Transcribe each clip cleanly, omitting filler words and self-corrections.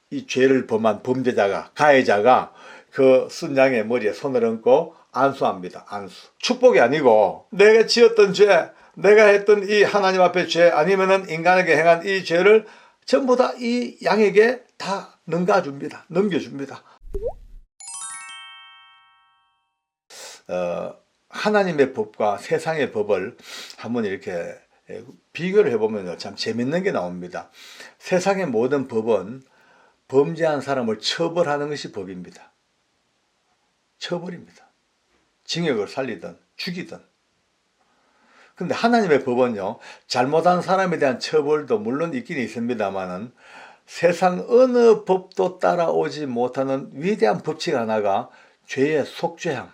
이 죄를 범한 범죄자가, 가해자가 그 순양의 머리에 손을 얹고 안수합니다. 안수. 축복이 아니고 내가 지었던 죄, 내가 했던 이 하나님 앞의 죄, 아니면은 인간에게 행한 이 죄를 전부 다 이 양에게 다 넘겨줍니다. 하나님의 법과 세상의 법을 한번 이렇게 비교를 해보면 참 재밌는 게 나옵니다. 세상의 모든 법은 범죄한 사람을 처벌하는 것이 법입니다. 처벌입니다. 징역을 살리든 죽이든. 근데 하나님의 법은요, 잘못한 사람에 대한 처벌도 물론 있긴 있습니다만은 세상 어느 법도 따라오지 못하는 위대한 법칙 하나가 죄의 속죄함,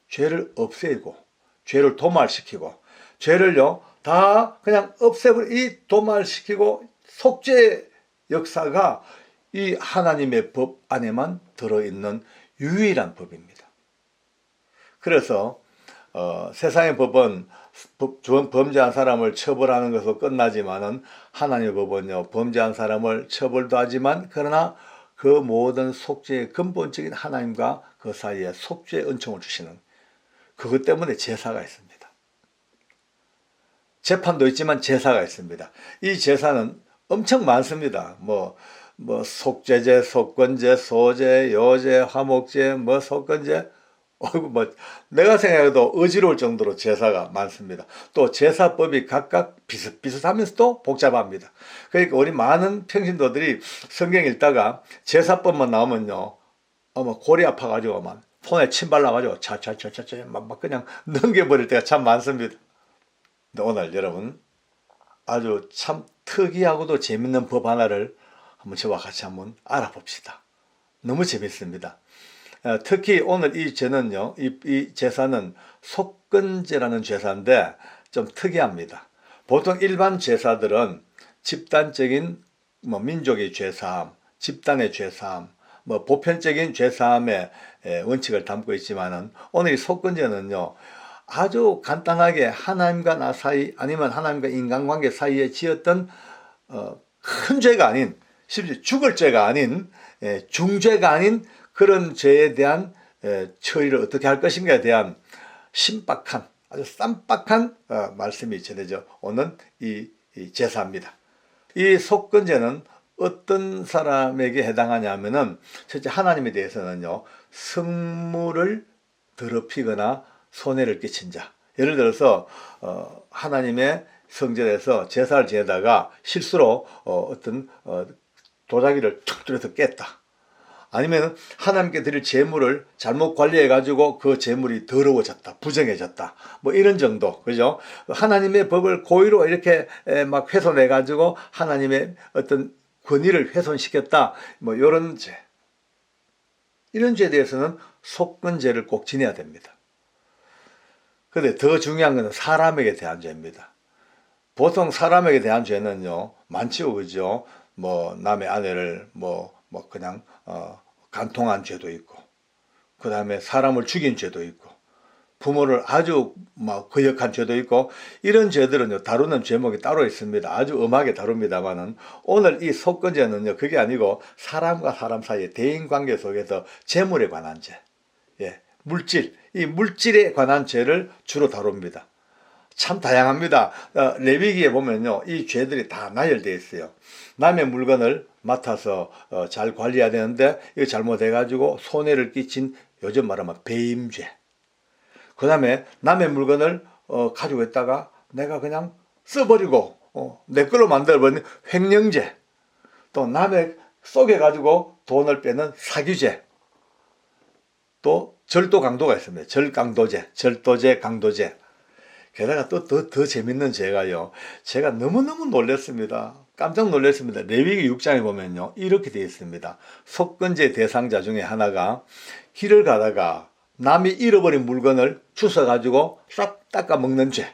죄를 없애고, 죄를 도말시키고, 죄를요, 다 그냥 없애버리고, 이 도말시키고 속죄의 역사가 이 하나님의 법 안에만 들어있는 유일한 법입니다. 그래서 세상의 법은 범죄한 사람을 처벌하는 것으로 끝나지만은 하나님의 법은요, 범죄한 사람을 처벌도 하지만 그러나 그 모든 속죄의 근본적인 하나님과 그 사이에 속죄의 은총을 주시는, 그것 때문에 제사가 있습니다. 재판도 있지만 제사가 있습니다. 이 제사는 엄청 많습니다. 뭐 속죄제, 속건제, 소제, 요제, 화목제, 속건제, 내가 생각해도 어지러울 정도로 제사가 많습니다. 또 제사법이 각각 비슷비슷하면서도 복잡합니다. 그러니까 우리 많은 평신도들이 성경 읽다가 제사법만 나오면요, 골이 아파가지고 손에 침 발라가지고 차차차차차 막 그냥 넘겨버릴 때가 참 많습니다. 근데 오늘 여러분 아주 참 특이하고도 재밌는 법 하나를 한번 저와 같이 한번 알아봅시다. 너무 재밌습니다. 특히 오늘 이 죄는요, 이 제사는 속건제라는 제사인데 좀 특이합니다. 보통 일반 제사들은 집단적인 민족의 죄사함, 집단의 죄사함, 보편적인 죄사함의 원칙을 담고 있지만은 오늘 이 속건제는요, 아주 간단하게 하나님과 나 사이, 아니면 하나님과 인간관계 사이에 지었던 큰 죄가 아닌, 심지어 죽을 죄가 아닌, 중죄가 아닌 그런 죄에 대한 처리를 어떻게 할 것인가에 대한 신박한, 아주 쌈박한 말씀이 전해져 오는 이 제사입니다. 이 속건제는 어떤 사람에게 해당하냐면은, 첫째 하나님에 대해서는요, 성물을 더럽히거나 손해를 끼친 자. 예를 들어서 하나님의 성전에서 제사를 지내다가 실수로 어떤 도자기를 툭 뚫어서 깼다. 아니면 하나님께 드릴 제물을 잘못 관리해 가지고 그 제물이 더러워졌다, 부정해졌다, 이런 정도, 그죠? 하나님의 법을 고의로 이렇게 막 훼손해 가지고 하나님의 어떤 권위를 훼손시켰다, 이런 죄, 이런 죄에 대해서는 속건제를 꼭 지내야 됩니다. 근데 더 중요한 것은 사람에게 대한 죄입니다. 보통 사람에게 대한 죄는요, 많지요, 그죠? 남의 아내를 그냥 간통한 죄도 있고, 그 다음에 사람을 죽인 죄도 있고, 부모를 아주 거역한 죄도 있고, 이런 죄들은요, 다루는 제목이 따로 있습니다. 아주 엄하게 다룹니다만은, 오늘 이 속건제는요, 그게 아니고 사람과 사람 사이의 대인관계 속에서 재물에 관한 죄, 물질, 이 물질에 관한 죄를 주로 다룹니다. 참 다양합니다. 레위기에 보면요, 이 죄들이 다 나열되어 있어요. 남의 물건을 맡아서 잘 관리해야 되는데 이거 잘못해가지고 손해를 끼친, 요즘 말하면 배임죄. 그 다음에 남의 물건을 가지고 있다가 내가 그냥 써버리고 내 걸로 만들어버린 횡령죄. 또 남의 속여가지고 돈을 빼는 사기죄. 또 절도 강도가 있습니다. 절강도죄, 절도죄, 강도죄. 게다가 또 더 재밌는 죄가요, 제가 너무너무 놀랐습니다. 깜짝 놀랐습니다. 레위기 6장에 보면요, 이렇게 되어 있습니다. 속건제 대상자 중에 하나가 길을 가다가 남이 잃어버린 물건을 주워가지고 싹 닦아 먹는 죄.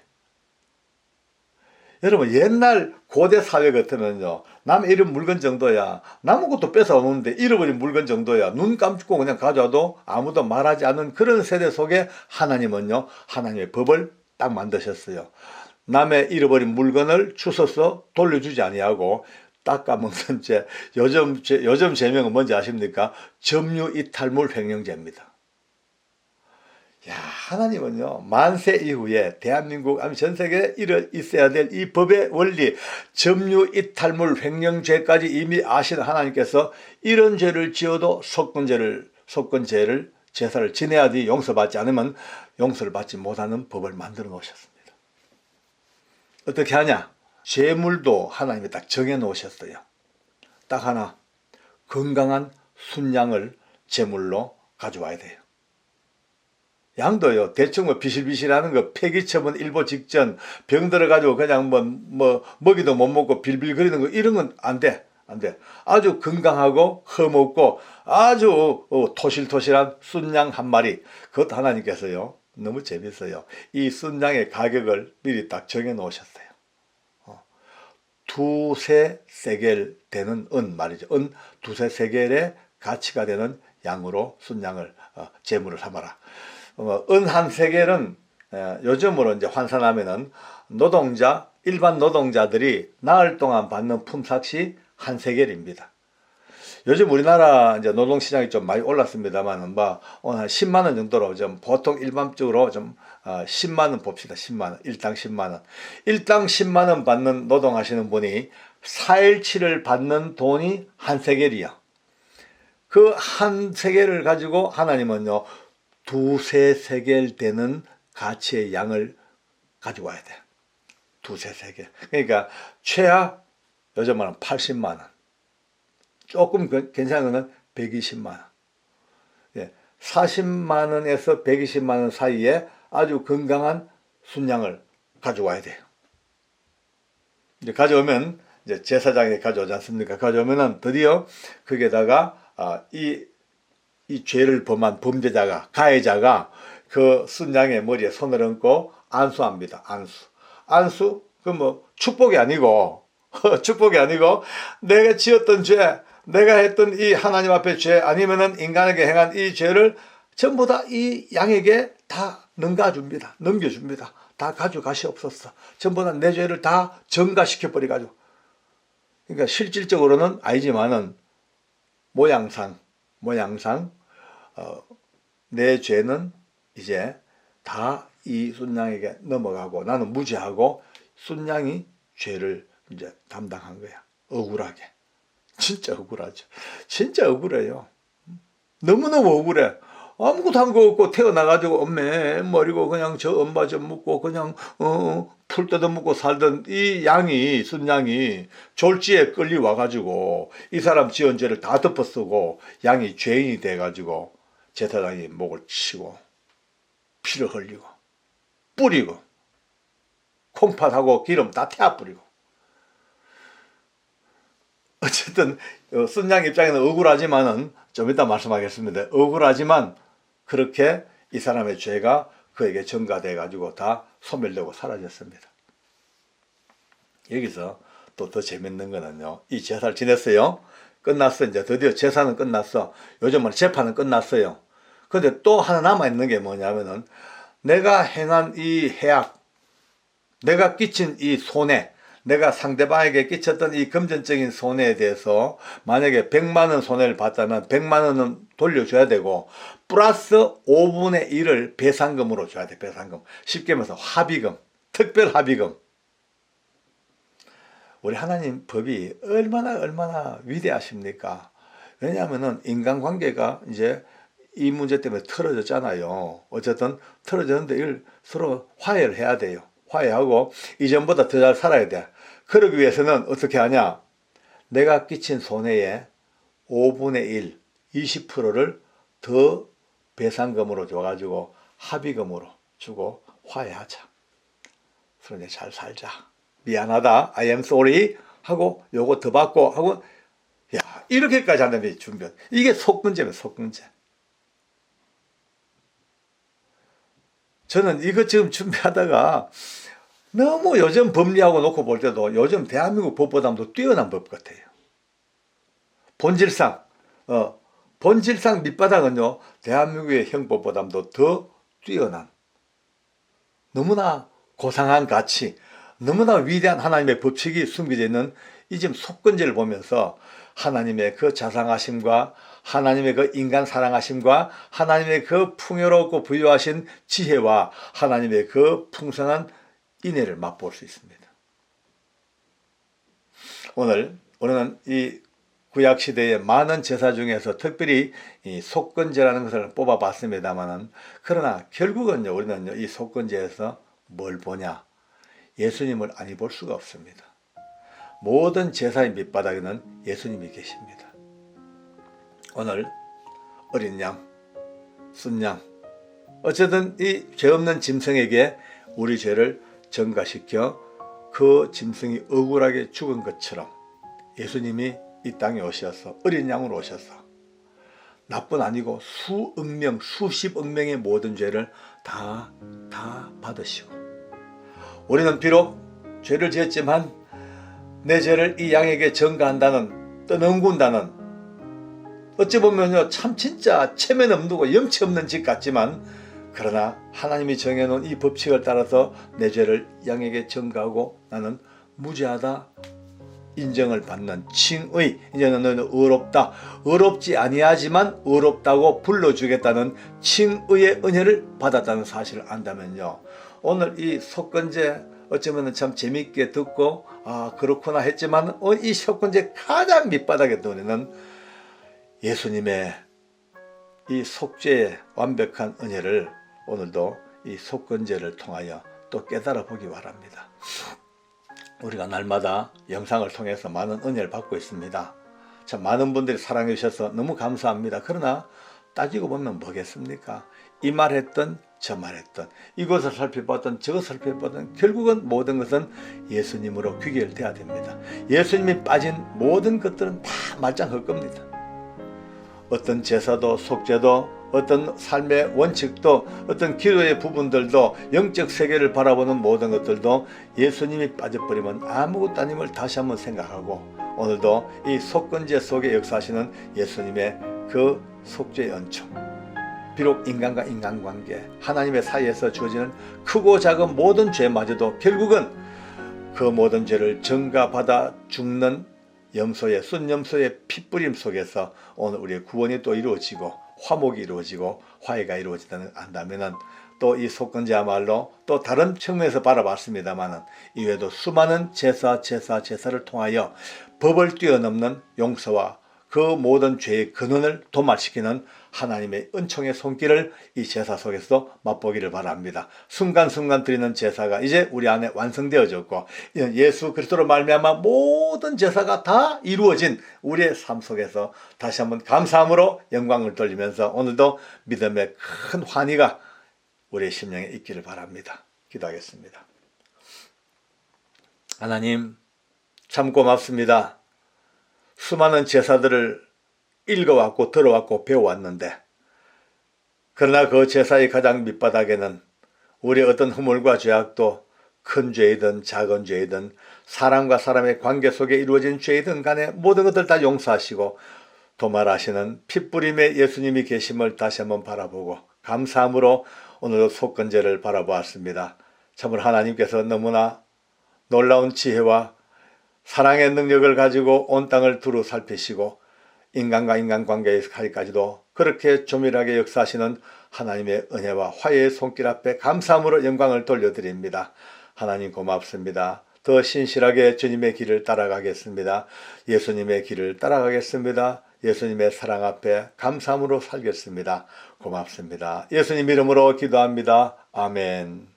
여러분, 옛날 고대 사회 같으면요, 남의 잃은 물건 정도야, 남의 것도 뺏어 오는데 잃어버린 물건 정도야 눈 감고 그냥 가져와도 아무도 말하지 않는 그런 세대 속에 하나님은요, 하나님의 법을 딱 만드셨어요. 남의 잃어버린 물건을 주워서 돌려주지 아니하고 닦아먹는 죄. 요즘 제명은 뭔지 아십니까? 점유이탈물 횡령죄입니다. 야, 하나님은요, 만세 이후에 대한민국, 아니 전 세계에 있어야 될 이 법의 원리, 점유이탈물 횡령죄까지 이미 아시는 하나님께서 이런 죄를 지어도 속건죄를 제사를 지내야지 용서받지 않으면 용서를 받지 못하는 법을 만들어 놓으셨습니다. 어떻게 하냐? 제물도 하나님이 딱 정해 놓으셨어요. 딱 하나, 건강한 순양을 제물로 가져와야 돼요. 양도요, 대충 비실비실하는 거, 폐기처분 일보 직전, 병 들어가지고 그냥 먹이도 못 먹고 빌빌거리는 거, 이런 건 안 돼. 안 돼. 아주 건강하고 허먹고 아주 토실토실한 순양 한 마리. 그것도 하나님께서요, 너무 재밌어요. 이 순양의 가격을 미리 딱 정해 놓으셨어요. 두세 세겔 되는 은 말이죠. 은 두세 세겔의 가치가 되는 양으로 순양을 제물을 삼아라. 은 한 세겔은 요즘으로 이제 환산하면은 일반 노동자들이 나흘 동안 받는 품삯이 한 세겔입니다. 요즘 우리나라 이제 노동시장이 좀 많이 올랐습니다만, 오늘 한 10만 원 정도로 좀 보통 일반적으로 좀 10만 원 봅시다. 10만 원. 일당 10만 원. 일당 10만 원 받는 노동하시는 분이 4일치를 받는 돈이 한 세겔이야. 그 한 세겔을 가지고 하나님은요, 두세 세겔 되는 가치의 양을 가지고 와야 돼. 두세 세겔. 그러니까 최하 요즘 말하면 80만 원. 조금 괜찮은 거는 120만 원. 예, 40만 원에서 120만 원 사이에 아주 건강한 순양을 가져와야 돼요. 이제 가져오면 이제 제사장이 가져오지 않습니까? 가져오면은 드디어 거기에다가 이 죄를 범한 범죄자가, 가해자가 그 순양의 머리에 손을 얹고 안수합니다. 안수? 그 축복이 아니고 축복이 아니고 내가 지었던 죄, 내가 했던 이 하나님 앞의 죄, 아니면은 인간에게 행한 이 죄를 전부 다 이 양에게 다 넘겨줍니다. 다 가져가시옵소서. 전부 다 내 죄를 다 전가시켜버려가지고. 그러니까 실질적으로는 아니지만은 모양상 내 죄는 이제 다 이 순양에게 넘어가고 나는 무죄하고 순양이 죄를 이제 담당한 거야. 억울하게. 진짜 억울하죠. 진짜 억울해요. 너무너무 억울해. 아무것도 한 거 없고 태어나가지고 엄매 머리고 그냥 저 엄마 좀 묻고 그냥 풀 뜯어 먹고 살던 이 양이, 순양이 졸지에 끌려와가지고 이 사람 지은 죄를 다 덮어쓰고 양이 죄인이 돼가지고 제사장이 목을 치고 피를 흘리고 뿌리고 콩팥하고 기름 다 태워 뿌리고. 어쨌든 순양 입장에는 억울하지만은 좀 이따 말씀하겠습니다. 억울하지만 그렇게 이 사람의 죄가 그에게 전가돼 가지고 다 소멸되고 사라졌습니다. 여기서 또 더 재밌는 거는요, 이 제사를 지냈어요. 끝났어. 이제 드디어 제사는 끝났어. 요즘은 재판은 끝났어요. 근데 또 하나 남아있는 게 뭐냐면은 내가 행한 이 해악, 내가 끼친 이 손해, 내가 상대방에게 끼쳤던 이 금전적인 손해에 대해서 만약에 100만 원 손해를 봤다면 100만 원은 돌려줘야 되고 플러스 5분의 1을 배상금으로 줘야 돼. 배상금. 쉽게 말해서 합의금, 특별 합의금. 우리 하나님 법이 얼마나 위대하십니까? 왜냐하면은 인간관계가 이제 이 문제 때문에 틀어졌잖아요. 어쨌든 틀어졌는데 이걸 서로 화해를 해야 돼요. 화해하고 이전보다 더 잘 살아야 돼. 그러기 위해서는 어떻게 하냐? 내가 끼친 손해의 5분의 1, 20%를 더 배상금으로 줘가지고 합의금으로 주고 화해하자. 서로 이제 잘 살자. 미안하다. I am sorry. 하고 요거 더 받고 하고, 야, 이렇게까지 하는 준비. 이게 속건제면 속건제. 저는 이거 지금 준비하다가 너무 요즘 법리하고 놓고 볼 때도 요즘 대한민국 법보다도 뛰어난 법 같아요. 본질상 밑바닥은요, 대한민국의 형법보다도 더 뛰어난, 너무나 고상한 가치, 너무나 위대한 하나님의 법칙이 숨겨져 있는 이 지금 속건제를 보면서 하나님의 그 자상하심과 하나님의 그 인간 사랑하심과 하나님의 그 풍요롭고 부유하신 지혜와 하나님의 그 풍성한 인애를 맛볼 수 있습니다. 오늘 우리는 이 구약시대의 많은 제사 중에서 특별히 이 속건제라는 것을 뽑아봤습니다만은, 그러나 결국은요, 우리는요, 이 속건제에서 뭘 보냐? 예수님을 아니 볼 수가 없습니다. 모든 제사의 밑바닥에는 예수님이 계십니다. 오늘 어린 양, 순양, 어쨌든 이 죄 없는 짐승에게 우리 죄를 전가시켜 그 짐승이 억울하게 죽은 것처럼 예수님이 이 땅에 오셔서 어린 양으로 오셔서 나뿐 아니고 수억 명, 수십억 명의 모든 죄를 다 받으시고, 우리는 비록 죄를 지었지만 내 죄를 이 양에게 전가한다는, 떠넘군다는, 어찌 보면요 참 진짜 체면 없고 염치 없는 짓 같지만, 그러나 하나님이 정해놓은 이 법칙을 따라서 내 죄를 양에게 전가하고 나는 무죄하다 인정을 받는 칭의, 이제는 너는 의롭다, 의롭지 아니하지만 의롭다고 불러주겠다는 칭의의 은혜를 받았다는 사실을 안다면요, 오늘 이 속건제 어쩌면 참 재밌게 듣고 그렇구나 했지만 이 속건제 가장 밑바닥에 우리는 예수님의 이 속죄의 완벽한 은혜를 오늘도 이 속건제를 통하여 또 깨달아 보기 바랍니다. 우리가 날마다 영상을 통해서 많은 은혜를 받고 있습니다. 참 많은 분들이 사랑해 주셔서 너무 감사합니다. 그러나 따지고 보면 뭐겠습니까? 이 말했던 저 말했던, 이것을 살펴봤던 저것을 살펴봤던, 결국은 모든 것은 예수님으로 귀결돼야 됩니다. 예수님이 빠진 모든 것들은 다 말짱할 겁니다. 어떤 제사도 속죄도 어떤 삶의 원칙도 어떤 기도의 부분들도 영적 세계를 바라보는 모든 것들도 예수님이 빠져버리면 아무것도 아님을 다시 한번 생각하고, 오늘도 이 속건제 속에 역사하시는 예수님의 그 속죄의 은총, 비록 인간과 인간관계 하나님의 사이에서 주어지는 크고 작은 모든 죄마저도 결국은 그 모든 죄를 전가받아 죽는 염소의 순염소의 핏부림 속에서 오늘 우리의 구원이 또 이루어지고 화목이 이루어지고 화해가 이루어진다는 안다면은, 또 이 속건제야말로 또 다른 측면에서 바라봤습니다만은 이외에도 수많은 제사를 통하여 법을 뛰어넘는 용서와 그 모든 죄의 근원을 도말시키는 하나님의 은총의 손길을 이 제사 속에서 맛보기를 바랍니다. 순간순간 드리는 제사가 이제 우리 안에 완성되어졌고, 예수 그리스도로 말미암아 모든 제사가 다 이루어진 우리의 삶 속에서 다시 한번 감사함으로 영광을 돌리면서 오늘도 믿음의 큰 환희가 우리의 심령에 있기를 바랍니다. 기도하겠습니다. 하나님, 참 고맙습니다. 수많은 제사들을 읽어왔고 들어왔고 배워왔는데, 그러나 그 제사의 가장 밑바닥에는 우리의 어떤 허물과 죄악도 큰 죄이든 작은 죄이든 사람과 사람의 관계 속에 이루어진 죄이든 간에 모든 것들 다 용서하시고 도말하시는 핏부림의 예수님이 계심을 다시 한번 바라보고 감사함으로 오늘도 속건제를 바라보았습니다. 참으로 하나님께서 너무나 놀라운 지혜와 사랑의 능력을 가지고 온 땅을 두루 살피시고 인간과 인간 관계까지도 그렇게 조밀하게 역사하시는 하나님의 은혜와 화해의 손길 앞에 감사함으로 영광을 돌려드립니다. 하나님 고맙습니다. 더 신실하게 주님의 길을 따라가겠습니다. 예수님의 길을 따라가겠습니다. 예수님의 사랑 앞에 감사함으로 살겠습니다. 고맙습니다. 예수님 이름으로 기도합니다. 아멘.